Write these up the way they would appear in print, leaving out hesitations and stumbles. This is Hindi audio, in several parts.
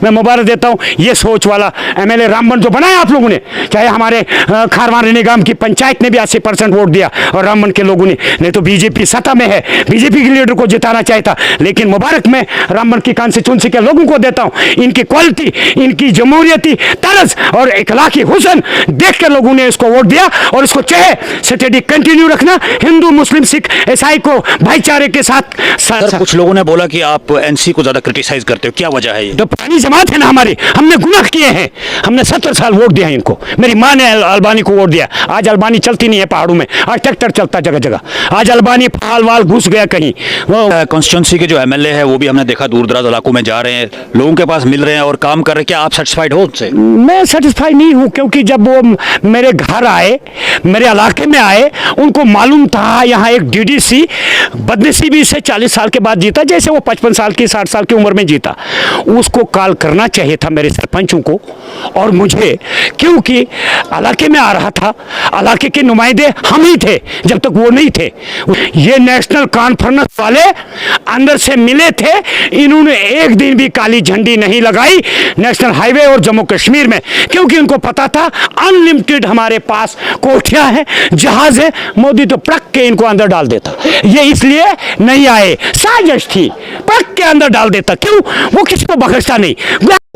मैं मुबारक देता हूँ ये सोच वाला एमएलए रामबन जो बनाया आप लोगों ने, चाहे हमारे खारवान निगम की पंचायत ने भी 80% वोट दिया और रामबन के लोगों ने, नहीं तो बीजेपी सत्ता में है, बीजेपी के लीडर को जिताना चाहता, लेकिन मुबारक मैं रामबन की कॉन्स्टिट्यूंसी के लोगों को देता हूँ। इनकी क्वालिटी, इनकी जमहूरियती तर्ज और इखलाकी हुस्न देख कर लोगों ने इसको वोट दिया और इसको चाहे स्टडी कंटिन्यू रखना, हिंदू मुस्लिम सिख ईसाई को भाईचारे के साथ। सर कुछ लोगों ने बोला कि आप एनसी को ज्यादा क्रिटिसाइज करते हो, क्या वजह है ये? जो पुरानी जमात है ना हमारी, हमने गुनाह किए हैं, हमने 70 साल वोट दिया है इनको। मेरी माँ ने अल्बानी को वोट दिया, आज अल्बानी चलती नहीं है पहाड़ों में, आज ट्रैक्टर चलता जगह जगह, आज अल्बानी फाल वाल घुस गया कहीं। कॉन्स्टिट्यूंसी के जो एमएलए है वो भी हमने देखा दूर दराज इलाकों में जा रहे हैं, लोगों के पास मिल रहे हैं और काम कर रहे हैं, क्या आप सेटिस्फाइड हो उनसे? मैं सेटिस्फाई नहीं हूँ, क्योंकि जब वो मेरे घर आए, मेरे इलाके में आए, उनको मालूम था यहाँ एक डीडीसी बदनसीबी से 40 साल के बाद जीता, जैसे वो 55 साल की 60 साल की उम्र में जीता। उसको कॉल करना चाहिए था मेरे सरपंचों को और मुझे, क्योंकि इलाके में आ रहा था, इलाके के नुमाइंदे हम ही थे जब तक वो नहीं थे। ये नेशनल कॉन्फ्रेंस वाले अंदर से मिले थे, इन्होंने एक दिन भी काली झंडी नहीं लगाई नेशनल हाईवे और जम्मू कश्मीर में, क्योंकि उनको पता था अनलिमिटेड हमारे पास कोठियां हैं, जहाज है, मोदी तो पटक के इनको अंदर डाल देता। ये इसलिए नहीं आए, साजिश थी, पटक के अंदर डाल देता। क्यों? वो किसी को बख्शता नहीं।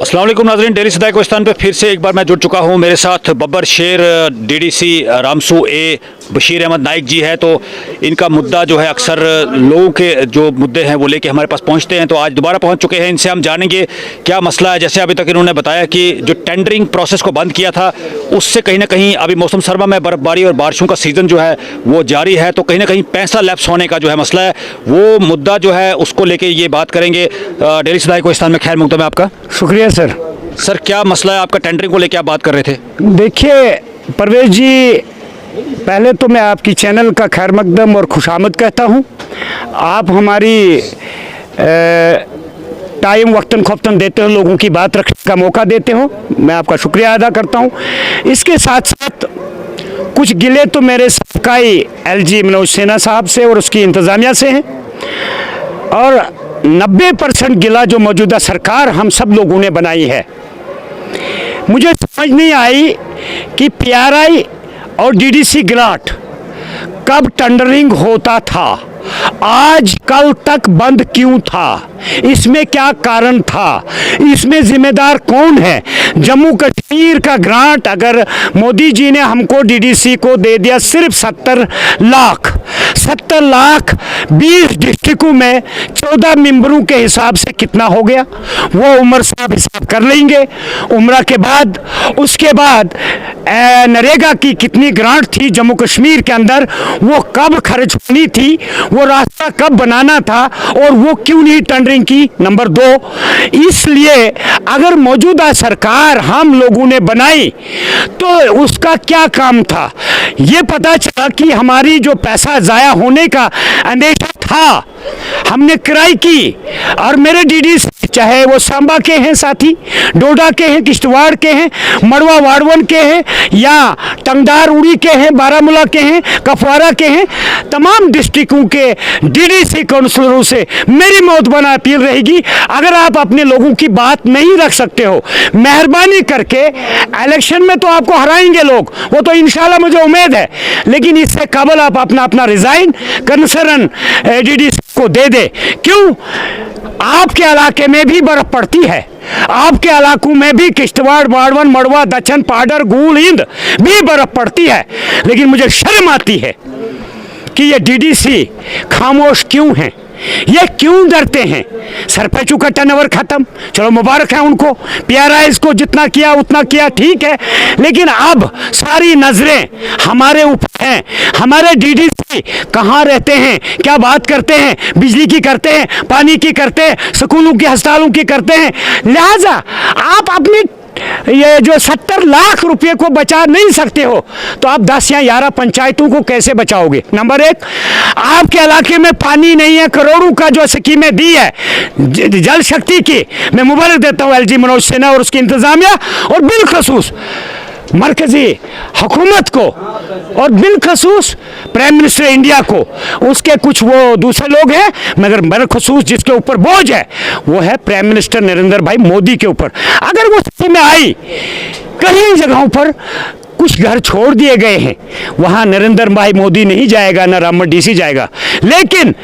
अस्सलाम वालेकुम नाज़रीन, डेली सदाए पाकिस्तान पे फिर से एक बार मैं जुड़ चुका हूँ। मेरे साथ बब्बर शेर डीडीसी रामसू ए बशीर अहमद नाइक जी है। तो इनका मुद्दा जो है अक्सर लोगों के जो मुद्दे हैं वो लेके हमारे पास पहुँचते हैं, तो आज दोबारा पहुँच चुके हैं। इनसे हम जानेंगे क्या मसला है। जैसे अभी तक इन्होंने बताया कि जो टेंडरिंग प्रोसेस को बंद किया था उससे कहीं ना कहीं अभी मौसम सरमा में बर्फबारी और बारिशों का सीज़न जो है वो जारी है, तो कहीं ना कहीं पैसा लैप्स होने का जो है मसला है, वो मुद्दा जो है उसको लेके ये बात करेंगे। डेली सदाए पाकिस्तान में खैर मकदम है आपका। शुक्रिया सर। सर क्या मसला है आपका? टेंडरिंग को लेके आप बात कर रहे थे। देखिए परवेज जी, पहले तो मैं आपकी चैनल का खैर मकदम और खुशामद कहता हूँ। आप हमारी टाइम वक्तन खफ्तन देते हो, लोगों की बात रखने का मौका देते हो, मैं आपका शुक्रिया अदा करता हूँ। इसके साथ साथ कुछ गिले तो मेरे सबकाई एलजी मनोज सिन्हा साहब से और उसकी इंतज़ामिया से हैं, और 90% गिला जो मौजूदा सरकार हम सब लोगों ने बनाई है। मुझे समझ नहीं आई कि पीआरआई और डीडीसी ग्रांट कब टेंडरिंग होता था, आज कल तक बंद क्यों था, इसमें क्या कारण था, इसमें जिम्मेदार कौन है? जम्मू कश्मीर का ग्रांट अगर मोदी जी ने हमको डीडीसी को दे दिया सिर्फ 70 लाख, 70 लाख 20 डिस्ट्रिक्टों में 14 मेंबरों के हिसाब से कितना हो गया, वो उमर साहब हिसाब कर लेंगे। उम्र के बाद उसके बाद नरेगा की कितनी ग्रांट थी जम्मू कश्मीर के अंदर, वो कब खर्च होनी थी, वो रास्ता कब बनाना था, और वो क्यों नहीं टेंडरिंग की। नंबर 2, इसलिए अगर मौजूदा सरकार हम लोगों ने बनाई तो उसका क्या काम था। ये पता चला कि हमारी जो पैसा जाया होने का अंदेशा था, हमने किराई की, और मेरे डीडीसी चाहे वो सांबा के हैं साथी, डोडा के हैं, किश्तवाड़ के हैं, मड़वा वाड़वन के हैं, या टंगदार उड़ी के हैं, बारामूला के हैं, कपवारा के हैं, तमाम डिस्ट्रिक्टों के डीडीसी काउंसलरों से मेरी मौतबाना अपील रहेगी, अगर आप अपने लोगों की बात नहीं रख सकते हो, मेहरबानी करके इलेक्शन में तो आपको हराएंगे लोग, वो तो इंशाल्लाह मुझे उम्मीद है, लेकिन इससे कबल आप अपना रिजाइन कंसर्न डीडीसी को दे दे। क्यों? आपके इलाके में भी बर्फ पड़ती है, आपके इलाकों में भी किश्तवाड़, बाड़वन, मड़वा, दक्षिण, पाडर, गूल, हिंद भी बर्फ पड़ती है, लेकिन मुझे शर्म आती है कि ये डीडीसी खामोश क्यों हैं, ये क्यों डरते हैं। सरपंचों का टर्नओवर खत्म, चलो मुबारक है उनको, पीआरआई को जितना किया उतना किया, ठीक है, लेकिन अब सारी नजरें हमारे ऊपर हैं। हमारे डीडीसी कहाँ रहते हैं, क्या बात करते हैं, बिजली की करते हैं, पानी की करते हैं, स्कूलों की, अस्पतालों की करते हैं। लिहाजा आप अपनी ये जो 70 लाख रुपए को बचा नहीं सकते हो, तो आप 10 या 11 पंचायतों को कैसे बचाओगे। नंबर 1, आपके इलाके में पानी नहीं है, करोड़ों का जो स्कीमें दी है जल शक्ति की, मैं मुबारक देता हूं एलजी मनोज सिन्हा और उसकी इंतजामिया, और बिलखसूस मरकजी हुकूमत को और बिलखसूस प्राइम मिनिस्टर इंडिया को, उसके कुछ वो दूसरे लोग हैं, मगर बिलखसूस जिसके ऊपर बोझ है वो है प्राइम मिनिस्टर नरेंद्र भाई मोदी के ऊपर। अगर वो स्थिति में आई, कई जगहों पर कुछ घर छोड़ दिए गए हैं, वहां नरेंद्र भाई मोदी नहीं जाएगा, ना रामन डीसी जाएगा, लेकिन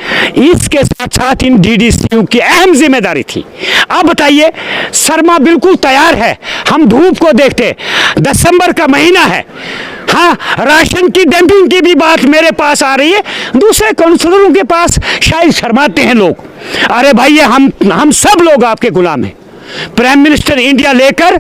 इसके साथ साथ इन डीडीसीयू की अहम जिम्मेदारी थी। अब बताइए, शर्मा बिल्कुल तैयार है, हम धूप को देखते, दिसंबर का महीना है, हाँ राशन की डंपिंग की भी बात मेरे पास आ रही है, दूसरे काउंसिलरों के पास शायद शर्माते हैं लोग। अरे भाई ये हम सब लोग आपके गुलाम हैं। प्राइम मिनिस्टर इंडिया लेकर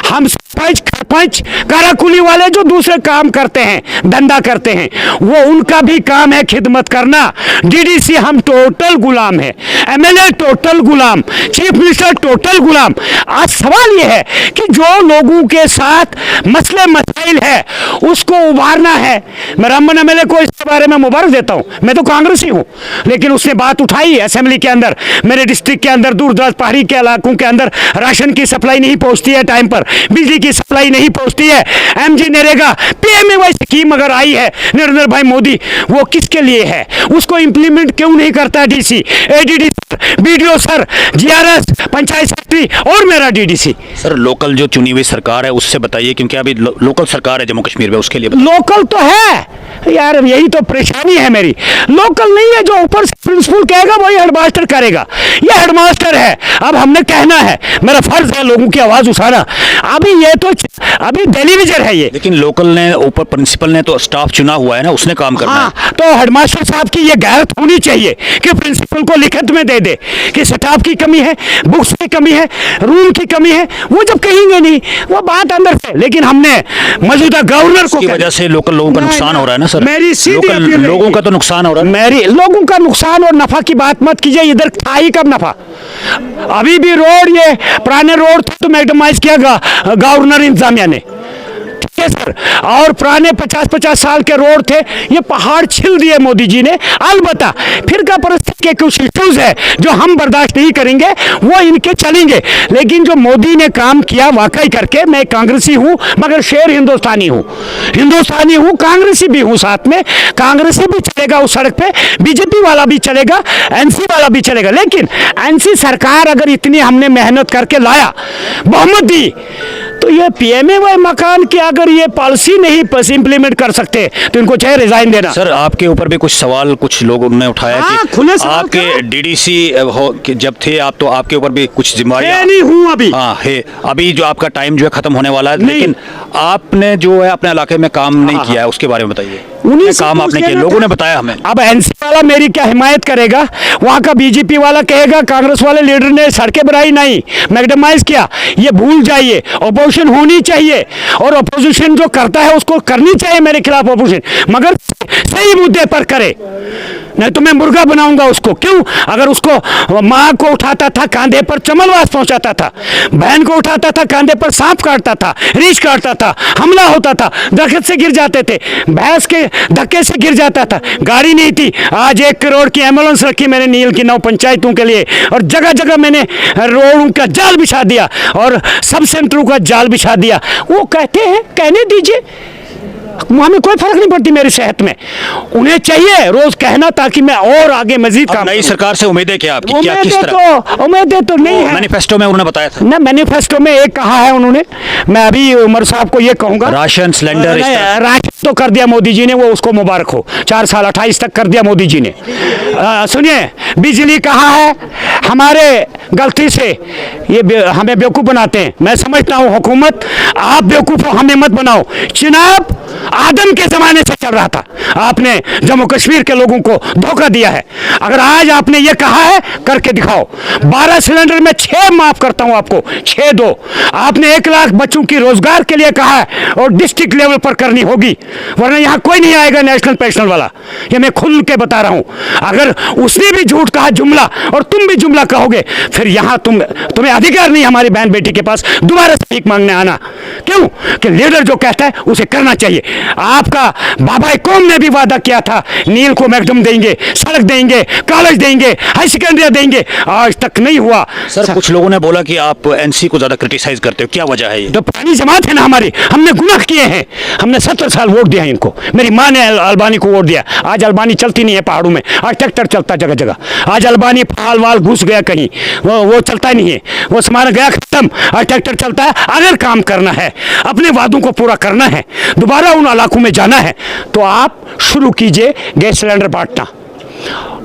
हम सरपंच काराकुली वाले जो दूसरे काम करते हैं, धंधा करते हैं, वो उनका भी काम है खिदमत करना। डीडीसी हम टोटल गुलाम है, एमएलए टोटल गुलाम, चीफ मिनिस्टर टोटल गुलाम। आज सवाल ये है कि जो लोगों के साथ मसले मसाइल है उसको उभारना है। मैं रामबन एमएलए को इसके बारे में मुबारक देता हूं, मैं तो कांग्रेसी हूं, लेकिन उसने बात उठाई असेंबली के अंदर, मेरे डिस्ट्रिक्ट के अंदर दूर दराज पहाड़ी के इलाकों के अंदर राशन की सप्लाई नहीं पहुंचती है टाइम पर, बिजली की सप्लाई नहीं पहुंचती है। एमजी नरेगा पीएमएवाई स्कीम अगर आई है नरेंद्र भाई मोदी, वो किसके लिए है, उसको इंप्लीमेंट क्यों नहीं करता DC, ADD sir, BDO sir, GRS, panchayat secretary और मेरा डीडीसी। सर लोकल जो चुनी हुई सरकार है उससे बताइए, क्योंकि अभी लोकल सरकार है जम्मू कश्मीर में, उसके लिए लोकल तो है यार, यही तो परेशानी है मेरी। लोकल नहीं है, जो ऊपर प्रिंसिपल कहेगा वही हेडमास्टर करेगा, ये हेडमास्टर है। अब हमने कहना है, मेरा फर्ज है लोगों की आवाज उठाना। अभी ये तो अभी टेलीविजन है ये, लेकिन लोकल ने ऊपर प्रिंसिपल ने तो स्टाफ चुना हुआ है ना, उसने काम करना है। तो हेडमास्टर साहब की ये गैरत होनी चाहिए कि प्रिंसिपल को लिखित में दे दे कि स्टाफ की कमी है, बुक्स की कमी है, रूम की कमी है। वो जब कहेंगे नहीं, वो बात अंदर से, लेकिन हमने मौजूदा गवर्नर को, की वजह से लोकल लोगों का नुकसान हो रहा है ना सर, मेरी सीधी लोगों का तो नुकसान हो रहा है। मेरी लोगों का नुकसान और नफा की बात मत कीजिए, इधर था ही कब नफा। अभी भी रोड, ये पुराने रोड था तो मैग्डमाइज किया गवर्नर इंतजामिया ने, ठीक है सर, और पुराने 50-50 साल के रोड थे, ये पहाड़ छिल दिए मोदी जी ने। अलबत्ता फिर का परिस्थिति के कुछ इश्यूज है जो हम बर्दाश्त नहीं करेंगे, वो इनके चलेंगे, लेकिन जो मोदी ने काम किया वाकई करके, मैं कांग्रेसी हूं मगर शेर हिंदुस्तानी हूं, कांग्रेसी भी हूं, साथ में कांग्रेसी भी चलेगा उस सड़क पे, बीजेपी वाला भी चलेगा, एनसी वाला भी चलेगा। लेकिन एनसी सरकार अगर इतनी हमने मेहनत करके लाया, बहुमत दी, तो ये पीएमएवाई मकान की अगर ये पॉलिसी नहीं इंप्लीमेंट कर सकते तो इनको चाहे रिजाइन देना। सर आपके ऊपर भी कुछ सवाल कुछ लोगों ने उठाया कि खुले सवाल आपके डीडीसी जब थे आप, तो आपके ऊपर भी कुछ जिम्मेदारियां नहीं हूं अभी। हाँ है, अभी जो आपका टाइम जो है खत्म होने वाला है, लेकिन आपने जो है अपने इलाके में काम नहीं किया है, उसके बारे में बताइए। काम आपने किया, लोगों ने बताया हमें। अब एनसी वाला मेरी क्या हिमायत करेगा, वहां का बीजेपी वाला कहेगा कांग्रेस वाले लीडर ने सड़कें बनाई नहीं, मैग्डमाइज किया, ये भूल जाइए। अपोजिशन होनी चाहिए और अपोजिशन जो करता है उसको करनी चाहिए मेरे खिलाफ अपोजिशन, मगर सही मुद्दे पर करे, नहीं तो मैं मुर्गा बनाऊंगा उसको। क्यों? अगर उसको माँ को उठाता था कांधे पर चमलवास पहुंचाता था, बहन को उठाता था कांधे पर सांप काटता था, रीछ काटता था, हमला होता था, दरख्त से गिर जाते थे, भैंस के धक्के से गिर जाता था, गाड़ी नहीं थी। आज 1 करोड़ की एम्बुलेंस रखी मैंने नील की 9 पंचायतों के लिए, और जगह जगह मैंने रोडों का जाल बिछा दिया और सब सेंटरों का जाल बिछा दिया। वो कहते हैं, कहने दीजिए, हमें कोई फर्क नहीं पड़ती मेरी सेहत में, उन्हें चाहिए रोज कहना ताकि मैं और आगे मजीद काम। नई सरकार से उम्मीदें क्या आपकी? क्या किस तरह? तो उम्मीदें तो नहीं है, मैनिफेस्टो में उन्होंने बताया था ना, मैनिफेस्टो में एक कहा है उन्होंने, मैं अभी उमर साहब को ये कहूंगा, राशन सिलेंडर राशन तो कर दिया मोदी जी ने, वो उसको मुबारक हो, 4 साल 28 तक कर दिया मोदी जी ने। सुनिए, बिजली कहा है, हमारे गलती से ये हमें बेवकूफ़ बनाते हैं। मैं समझता हूँ हुकूमत, आप बेवकूफ़ हो, हमें मत बनाओ। चुनाव आदम के ज़माने से चल रहा था, आपने जम्मू कश्मीर के लोगों को धोखा दिया है। अगर आज आपने ये कहा है, करके दिखाओ। 12 सिलेंडर में 6 माफ़ करता हूँ आपको, 6 दो। आपने 1 लाख बच्चों की रोजगार के लिए कहा है और डिस्ट्रिक्ट लेवल पर करनी होगी, वरना यहाँ कोई नहीं आएगा नेशनल पेंशन वाला, ये मैं खुल के बता रहा हूँ। अगर उसने भी झूठ कहा जुमला और तुम भी जुमला कहोगे, फिर यहाँ तुम्हें अधिकार नहीं हमारी बहन बेटी के पास दोबारा भीख मांगने आना, क्यों कि लीडर जो कहता है उसे करना चाहिए। आपका बाबा कौम ने भी वादा किया था नील को मैकडम देंगे, सड़क देंगे, कॉलेज देंगे, हाई सेकेंडरी देंगे, आज तक नहीं हुआ। सर कुछ लोगों ने बोला कि आप एनसी को ज्यादा क्रिटिसाइज करते हो, क्या वजह है ये? तो पुरानी जमात है ना हमारी, हमने गुनाह किए हैं, हमने 70 साल वोट दिया है इनको। मेरी माँ ने अल्बानी को वोट दिया, आज अल्बानी चलती नहीं है पहाड़ों में, आज ट्रैक्टर चलता जगह जगह। आज अल्बानी फाल वाल घुस गया कहीं, वो चलता नहीं है, वो समार गया खत्म, आज ट्रैक्टर चलता है। अगर काम करना है, अपने वादों को पूरा करना है, दोबारा उन इलाकों में जाना है, तो आप शुरू कीजिए गैस सिलेंडर बांटना,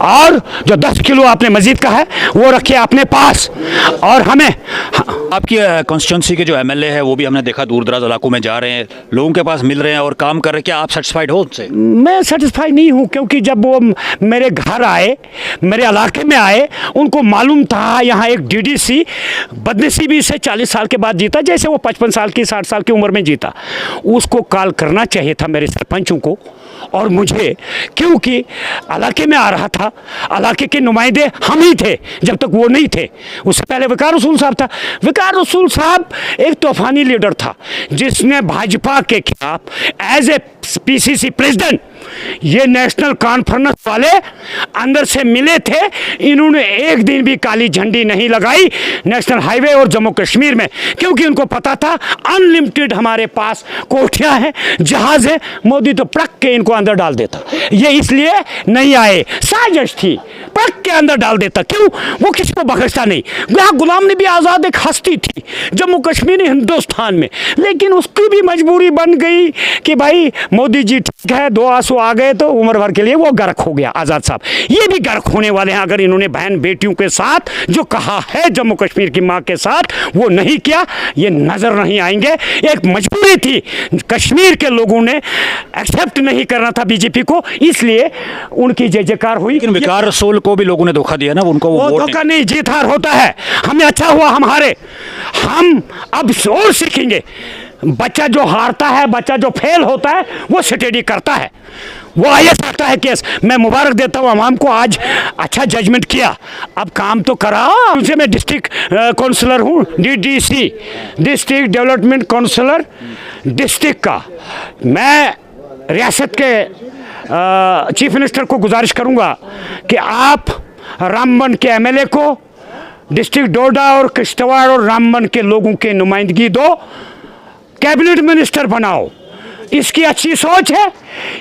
और जो 10 किलो आपने मस्जिद का है वो रखिए अपने पास। और हमें आपकी कॉन्स्टिट्यूंसी के जो एमएलए है वो भी हमने देखा दूर दराज इलाकों में जा रहे हैं, लोगों के पास मिल रहे हैं और काम कर रहे हैं, क्या आप सेटिस्फाइड हो उनसे? मैं सेटिस्फाई नहीं हूँ, क्योंकि जब वो मेरे घर आए, मेरे इलाके में आए, उनको मालूम था यहाँ एक डीडीसी बदनसीबी से 40 साल के बाद जीता, जैसे वो 55 साल की 60 साल की उम्र में जीता। उसको कॉल करना चाहिए था मेरे सरपंचों को और मुझे, क्योंकि इलाके में आ रहा था, इलाके के नुमाइंदे हम ही थे जब तक वो नहीं थे। उससे पहले वकार रसूल साहब था। वकार रसूल साहब एक तूफानी लीडर था जिसने भाजपा के खिलाफ एज ए पीसीसी प्रेसिडेंट, ये नेशनल कॉन्फ्रेंस वाले अंदर से मिले थे, इन्होंने एक दिन भी काली झंडी नहीं लगाई नेशनल हाईवे और जम्मू कश्मीर में, क्योंकि उनको पता था अनलिमिटेड हमारे पास कोठियां हैं, जहाज है, मोदी तो पटक के इनको अंदर डाल देता। ये इसलिए नहीं आए, साजिश थी, पटक के अंदर डाल देता। क्यों? वो किसी को बख्शता नहीं। गुलाम नबी आज़ाद एक हस्ती थी जम्मू कश्मीर हिंदुस्तान में, लेकिन उसकी भी मजबूरी बन गई कि भाई मोदी जी ठीक है, 2 आंसू आ गए तो उम्र भर के लिए वो गर्क हो गया आज़ाद साहब। ये भी गर्क होने वाले हैं अगर इन्होंने बहन बेटियों के साथ जो कहा है जम्मू कश्मीर की माँ के साथ वो नहीं किया, ये नजर नहीं आएंगे। एक मजबूरी थी, कश्मीर के लोगों ने एक्सेप्ट नहीं करना था बीजेपी को, इसलिए उनकी जय जयकार हुई। लेकिन वकार रसूल को भी लोगों ने धोखा दिया ना, उनको वो धोखा नहीं, जीत हार होता है। हमें अच्छा हुआ हम हारे, हम अब और सीखेंगे। बच्चा जो हारता है, बच्चा जो फेल होता है, वो स्टडी करता है, वो आईएएस आता है केस। मैं मुबारक देता हूँ अवाम को, आज अच्छा जजमेंट किया, अब काम तो करा। उनसे मैं डिस्ट्रिक्ट काउंसलर हूँ, DDC, district development councillor district का। मैं रियासत के चीफ मिनिस्टर को गुजारिश करूँगा कि आप रामबन के एमएलए को डिस्ट्रिक्ट डोडा और किश्तवाड़ और रामबन के लोगों की नुमाइंदगी दो, कैबिनेट मिनिस्टर बनाओ। इसकी अच्छी सोच है।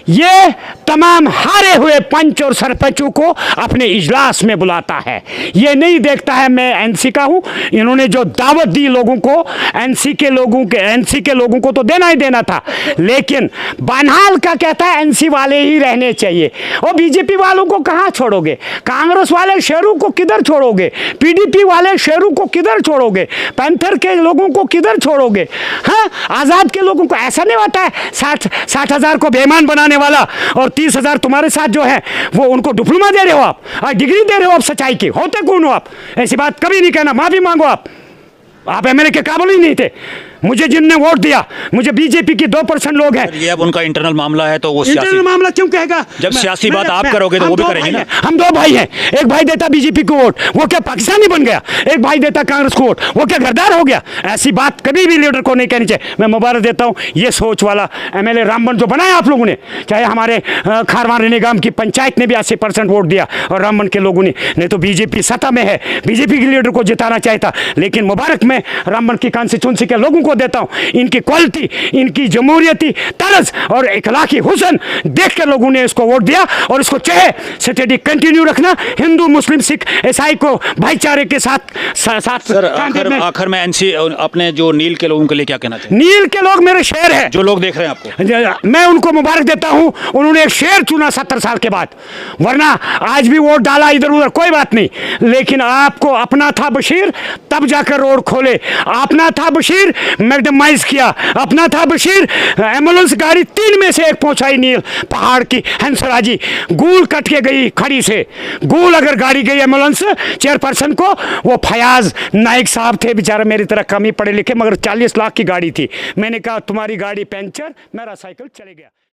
ये तमाम हारे हुए पंच और सरपंचों को अपने इजलास में बुलाता है, ये नहीं देखता है मैं एनसी का हूँ। इन्होंने जो दावत दी लोगों को, एनसी के लोगों को तो देना ही देना था, लेकिन बनहाल का कहता है एनसी वाले ही रहने चाहिए। और बीजेपी वालों को कहाँ छोड़ोगे? कांग्रेस वाले शेरों को किधर छोड़ोगे? पीडीपी वाले शेरों को किधर छोड़ोगे? पैंथर के लोगों को किधर छोड़ोगे? हाँ, आज़ाद के लोगों को ऐसा नहीं होता है 60 हज़ार को बेईमान बनाने वाला और 30 हज़ार तुम्हारे साथ जो है वो उनको डिप्लोमा दे रहे हो आप, डिग्री दे रहे हो आप सच्चाई की। होते कौन हो आप? ऐसी बात कभी नहीं कहना, माफी मांगो। आप एमएलए के काबिल ही नहीं थे। मुझे जिनने वोट दिया, मुझे बीजेपी की 2% लोग हैं। ये अब उनका इंटरनल मामला है तो वो इंटरनल मामला क्यों कहेगा? जब सियासी बात आप करोगे तो वो भी करेंगे ना। हम 2 भाई हैं, एक भाई देता बीजेपी को वोट, वो क्या पाकिस्तानी बन गया? एक भाई देता कांग्रेस को वोट, वो क्या गद्दार हो गया? ऐसी बात कभी भी लीडर को नहीं कहनी चाहिए। मैं मुबारक देता हूँ ये सोच वाला एमएलए रामबन जो बनाया आप लोगों ने, चाहे हमारे खारवान निगम की पंचायत ने भी 80% वोट दिया और रामबन के लोगों ने, नहीं तो बीजेपी सत्ता में है, बीजेपी के लीडर को जिताना चाहता। लेकिन मुबारक मैं रामबन की कॉन्स्टिट्यूंसी के लोगों को देता हूँ, इनकी क्वालिटी, इनकी जमहूरियती तर्ज और इखलाकी हुस्न देख कर लोगों ने इसको वोट दिया और इसको चाहे स्टडी कंटिन्यू रखना, हिंदू मुस्लिम सिख ईसाई को भाईचारे के साथ सर आखिर में एनसी अपने जो नील के लोगों के लिए क्या कहना चाहिए? नील के लोग मेरे शेर हैं, जो लोग देख रहे हैं आपको, मैं उनको मुबारक देता हूं। उन्होंने एक शेर चुना 70 साल के बाद, वरना आज भी वोट डाला इधर उधर कोई बात नहीं, लेकिन आपको अपना था बशीर तब जाकर रोड खोले, अपना था बशीर मैग्डमाइज किया, अपना था बशीर एम्बुलेंस गाड़ी 3 में से 1 पहुंचाई नील पहाड़ की हंसराजी, गूल कट के गई खड़ी से, गूल अगर गाड़ी गई एम्बुलेंस चेयरपर्सन को, वो फयाज नाइक साहब थे बेचारे मेरी तरह कम ही पढ़े लिखे, मगर 40 लाख की गाड़ी थी। मैंने कहा तुम्हारी गाड़ी पंचर, मेरा साइकिल चले गया।